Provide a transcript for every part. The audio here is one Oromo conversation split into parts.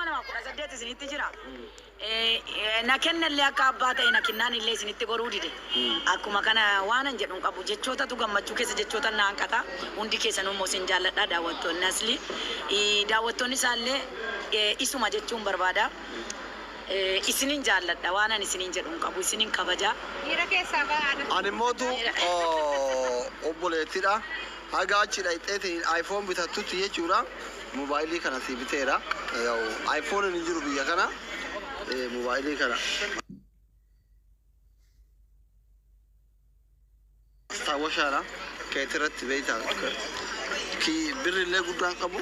nama kura saddeet isinitti jira. Na kenna illee akka abbaa ta'e na kennaan illee isinitti goruu dide. Akkuma kana waan an jedhuun qabu jechootatu gammachuu keessa jechoota na hanqata. Hundi keessanuu immoo isin jaalladha daawwattoonni asli. Daawwattoonni isaallee isuma jechuun barbaada. Isinin jaalladha waan an isinin jedhuun qabu isinin kabaja. Ani mootu obboleettidha. Haga achidha ixeetiin iPhone bitattutti jechuudha. Mobaayilii kana si biteera. iPhone hin jiru biyya kana. Mobaayilii kana. Taawwashaadha. Keetirratti beeytaa. Ki birrillee guddaan qabu.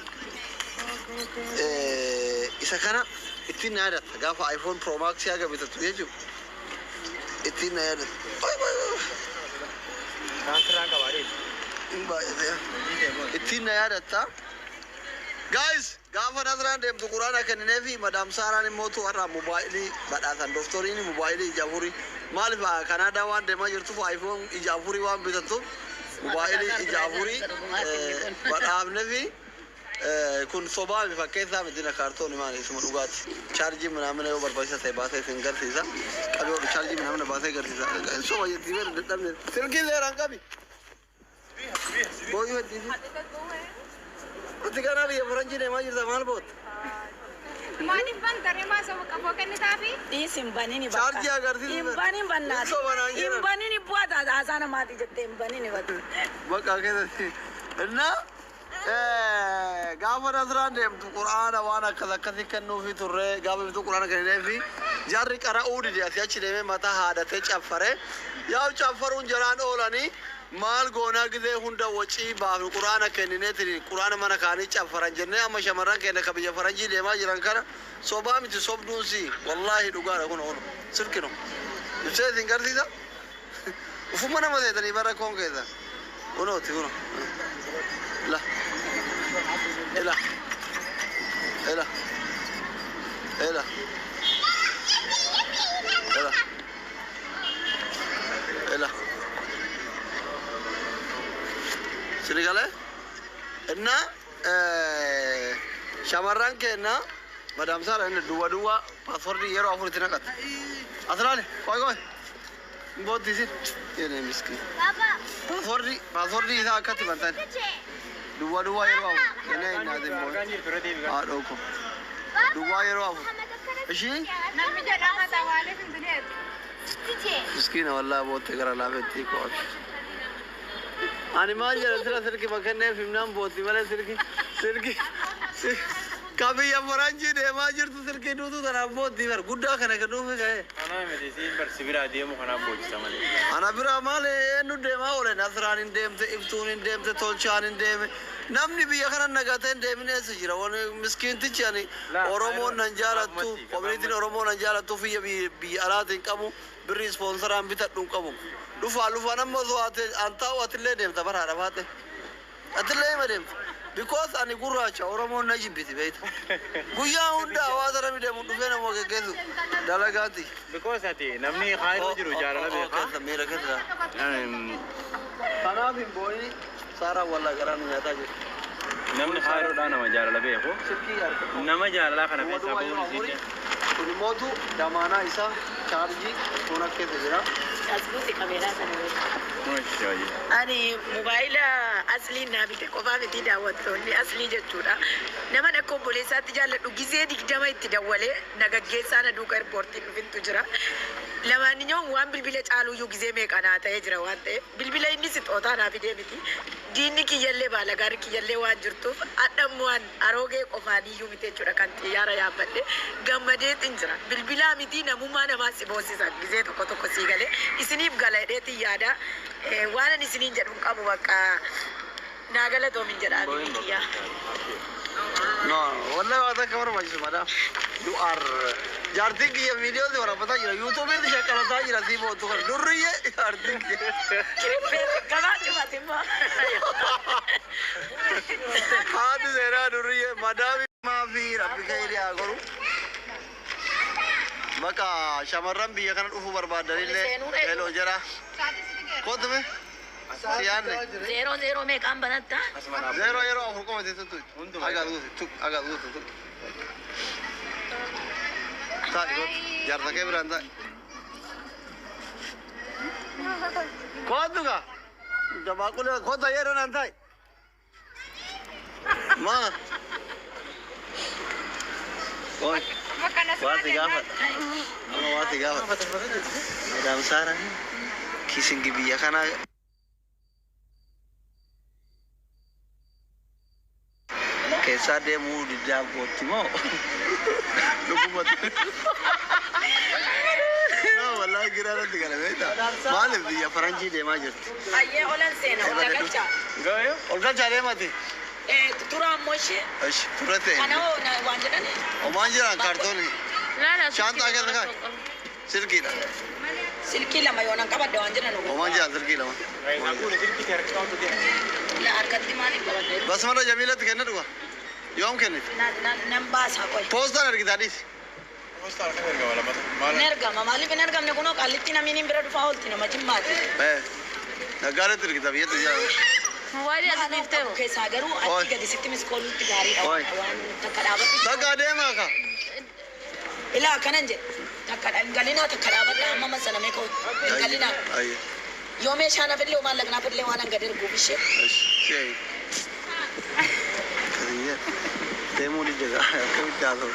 Isa kana ittiin na yaadatta. Gaafa iPhone Pro Max haga bitattu jechuudha. Ittiin na yaadatta. Kaasiraan qabaadhe. Ittiin na yaadatta. Guys, gaafa Nasraan deemtu Quraana kenninee fi Madam Saaraan immootu har'a mobaayilii badhaatan dooftoriin mobaayilii ijaafurii maaliif Kanaadaa waan deemaa jirtuuf iPhone ijaafurii waan bitattuuf mobaayilii ijaafurii badhaafne fi kun sobaa mi fakkeessaa midina kaartooni maali isuma dhugaati chaarjii minamina yoo barbaachisa ta'e baasee isin garsiisa qabee oduu chaarjii minamina baasee garsiisa soba jettii beeru dadhabne silkii seeraan qabi booyyuu heddiisi Uti kana biyya faranjii deemaa jirta maal boota? Maaliif bantaree maasoo qaboo kennitaafi? Dhiisin banini bakka. Chaarjii agarsiisa. Hin banin bannaati. Hin banini bu'aata haasaa namaati jettee hin banini bakka. Bakka keessatti. Innaa gaafa Nasraan deemtu Quraana waan akkasii kennuufi turre gaafa bituu Quraana kennineefi jarri qara'uu dide asii achi deemee mataa haadhatee caffare yaa caffaruun jaraan oolanii maal goonaa gizee hunda wacii baafnu Quraana kennineetiin Quraana mana kaanii caffaran jennee amma shamarran keenya ka biyya faranjii deemaa jiran kana sobaa miti sobduunsi wallaahi dhugaadha kun oolu silkino ibsee isin garsiisa ufuma nama seetanii bara koon keessa kunooti kuno la ela ela ela ela ela Sirigale, enna shamarran kenna Madam Sara enna dua password yero afurti nakat. Asrale, koi. Boti sit. Yene miskin. Baba. Password isa akati bantan. Dua yero afu. Yene inna dem boy. Doko. Dua yero afu. Ishi? Namni jedhama tawale findineet. Miskin wallahi bote gara lafetti ko. Ani maal jedha sirki makannee fimnaan booti malee sirki kabiyya faranjii deemaa jirtu sirki duutu kanaaf booti bar guddaa kana kennuufi ka'e. Ana medisiin barsi biraa deemu kanaaf boojisa malee. Ana biraa maal eenyu deemaa oole Nasraan hin deemte Iftuun hin deemte Tolchaan hin deeme namni biyya kana nagatee hin deemine eessa jira wani miskiintichi ani Oromoon nan jaalattu koominitiin Oromoo nan jaalattu biyya alaatiin qabu birri ispoonsoraan bitadhuun qabu. Lufa nama so antau atille dem tabar ada bate atille madem because ani gurracha Oromo na jibbiti beita guya hunda awazara mi dem dufe na mo gegezu dalagati because ati namni khayro jiru jarala be ka mera katra kana bin boy sara walla garan nyata je namni khayro da nama jarala be ko nama jarala kana be sabu ni modu damana isa charji kona ke dira Asbuti kamera sana Mashallah. Ani mobaayila asli na bite qofa miti daawwattoonni asli jechuudha. Nama dhaqoo boleessaatti jaalladhu gizee digdama itti dawwalee nagaggeessaa na duuka riippoortii dhufintu jira. Lamaaniyyoo waan bilbila caaluyyuu gizee meeqanaa ta'ee jira waan ta'e bilbila inni sixootaa naa fidee miti. Diinni kiyyallee baala gaarii kiyyallee waan jirtuuf adhammuwaan aroogee qofaaniyyuu miti jechuudha kan xiyyaara yaabbadhe gammadeetiin jira. Bilbilaa miti namummaa namaa si boonsisa gizee tokko sii galee isiniif galadheetiin yaada. Waan isiniin jedhu qabu bakka naagala doomin jedhaanii kiyya. No, wallahi waata kamar majlis madam. You are jarti ki ye video de wara pata jira YouTube में शक्ल होता जरा सी बहुत तो कर रही है jarti की. Kama cuma हाँ तो ज़रा रही है madam माफी रब्बी का एरिया करूँ. Maka shamarran biyya kana dhufu barbaadaniillee hello jara. Kootu mee? Siyaanne. 00 meeqaan banatta? 0 yeroo afur qoma teessutu. Agaa guutu. تاي جارتا كيف رانتا كودوغا دبا كل كودا يرن انتاي ما Oi, wati gafat. Ama wati gafat. Madam Sarah, kissing gibiya kana. Kaisa demu di dapur timo. Lukumat. No, wallahi girana tigala beta. Malif dia Faranji de majut. Aye olan sena wala gacha. Gayo? Olga chale mati. Tura moshi. Ash, turate. Ana na wanjana ne. O manjira kartoni. لا Shanta agar nakha. Silki na. Silki la mayona kabadde wanjana no. O manjira silki na. Gayo, aku ni sini kita rekam tu dia. La arkatti mali kabadde. Bas mara Jamila tikena duwa. Yom kene. Na nambasa koy. Posta na rigdadis. Mustahil kan mereka wala mata. Nerga mali be nerga ne kuno kallitti na minin biradu faulti na majimmati. Nagara tirgita biya tuja. موبايلي أنا نفتحه Ke sagaru atti gadi sitti miskolutti gari Oi. awan takadabati. Daga dema ka. Ila kanan je. Galina takadabati amma masana me ko galina. Ay. Yome shana fille ma lagna fille wana gadir gubishe. Şey. Kariye. Demo di jaga. Kami jalo.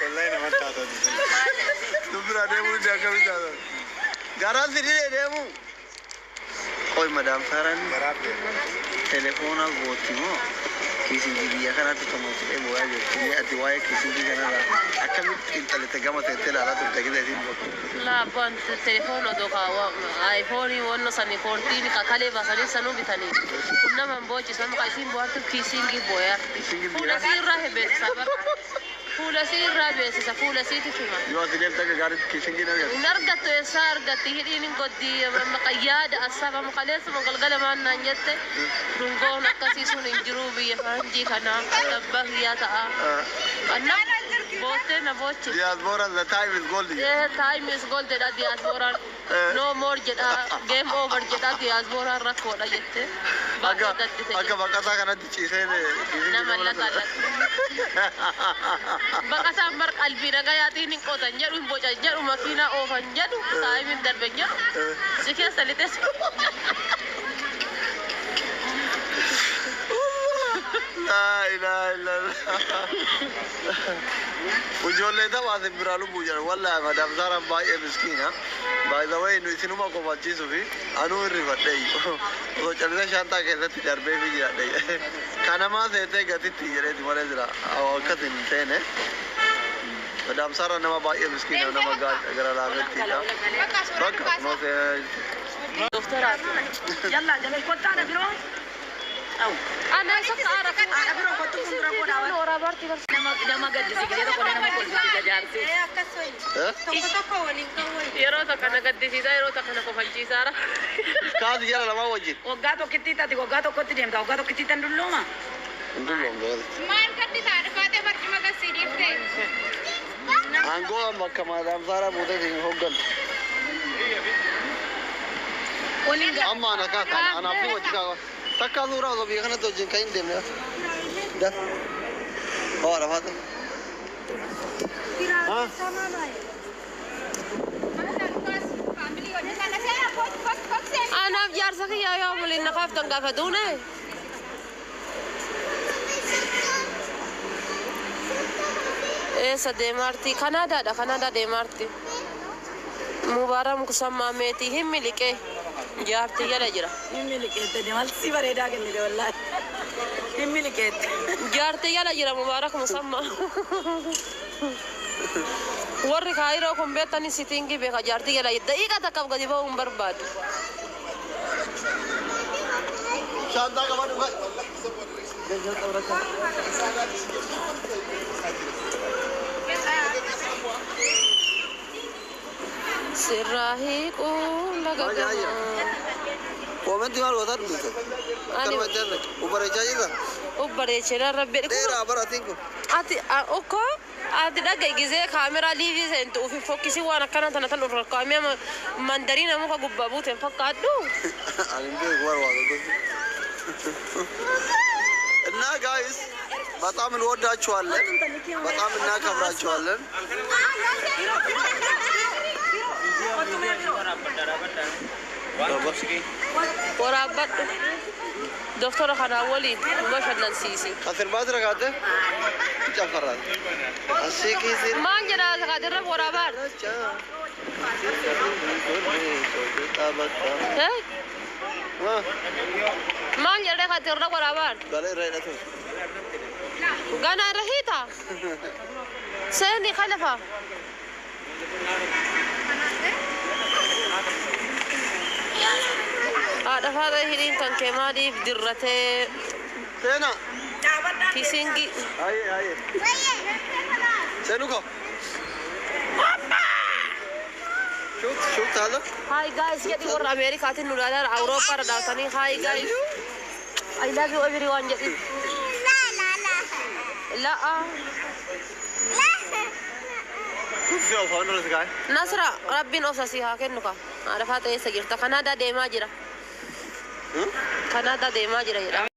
Wallahi nama tahu tu. Tu pura demo di jaga kami jalo. Garan sini demo. Oi madam Saran. Berapa? Telepon al botimo. Kisi dia kan tu kamu sih buat aja. Ini ati waya kisi dia kan ada. Akan kita lihat gambar tetel ala tu kita lihat ini. لا بنت التليفون ودوكا ايفوني وانه سني 14 كاكالي بسني سنو بتاني كنا من بوجي سنو قايسين بوارت كيسينجي بويا فولا سير راهبه سبب فولا سير راهبه فولا سيتي فيما Yo sini kita garis kisi dia ni. نرجت يسار قتي هدين قدي مقياد أصابه مقلص مقلقل ما نانجت رنقون كسيسون إنجروبي فانجي كنا تبه يا تاء أنا بوتة نبوتة Diaspora the time is golden. time is gold ده diaspora no more جدا game over جدا diaspora ركودا جت Aga bakata kana dicise ne. nama la kala bakata mar qalbi naga yaatini qotan jedhu boca jedhu makina ofan jedhu time darbe jedhu sikya salites La ilaha illallah. Ujolle da waase biralu bujar wallahi madam Zara bai miskina. By the way nu isinu ma ko bachi sufi anu rivadai. So chalne shanta ke sati darbe bi jadai. Kana ma sete gati tijere dimare jira awakatin tene. Madam Zara nama bai miskina nama gal agar ala tija. Baka no se دكتورات Yalla jale kotta na biro. Au. أنا سك أعرف Ana biro kottu kundra ko dawa. ورا بارتي بس Nama gaddi sigire ko nama ko gajarti. yeroo takka na gaddisiisa yeroo takka na kofalchiisaara kazi jala lama wajin. Waggaa tokkitti taati waggaa tokkotti deemta waggaa tokkitti tan dullooma. Ndullo ngol. maan gaddi taadhe faatee barcuma gassiidhiif ta'e Ango makka madam Zara mude din hoggan. Waliin ga. Amma na ka ana fi wajika. Takka zura go bi kana to jin kain demne. Da. Ora fata. Ha? anaaf jaarsa kiyyaa yoo waliin naqaaf tangaafatuune eessa deemaarti kanaadaadha kanaadaa deemaarti mubaaram kusammaa meetii hin miliqee jaartii jala jira Himmi liqeette deemalsi bareedaa kennite wallahi. Himmi liqeette. jaartii jala jira mubaarak musammaa warri kaayiroo kun beektani sitiingii beeka jaartii jala daqiiqa takkaaf gadi ba'uu hin barbaadu Shanta ka badu ka. sirraa hiiquun laga gamaa Komenti mal wata dulu. Kan macam ni. Ubare jaya ubbareechina rabbi Dera baratin ko. ati okko ati dhagay gizee kaameraa liivii seentu ufi fokkisi waan akkana tana tan urra kaamee mandariina muka gubbaa buuteen fakkaadhu Alim be war wa ko. Na guys, በጣም እንወዳችኋለን፣ በጣም እናከብራችኋለን። ወራበት ዶክተር ኸናወሊ ወሸነን ሲሲ ከስርባት ረጋተ ይጨፈራል። አሽኪሲ ማን ጀራ ተካደረ ወራባር ማን ጀራ ተካደረ ወራባር ጋለ ረይነቱ ጋና ረሂታ ሰኒ ኸለፋ هذا هيرين كان كمالي بدرته هنا كيسينجي هاي سنوكو شفت هذا هاي جايز جدي ورا أمريكا تنورا أوروبا رداتني هاي جايز I love you everyone جدي لا نصرة ربي نوساسيها كنوكا عرفت إيه سجلت كندا ديما جرا كندا ديما جرا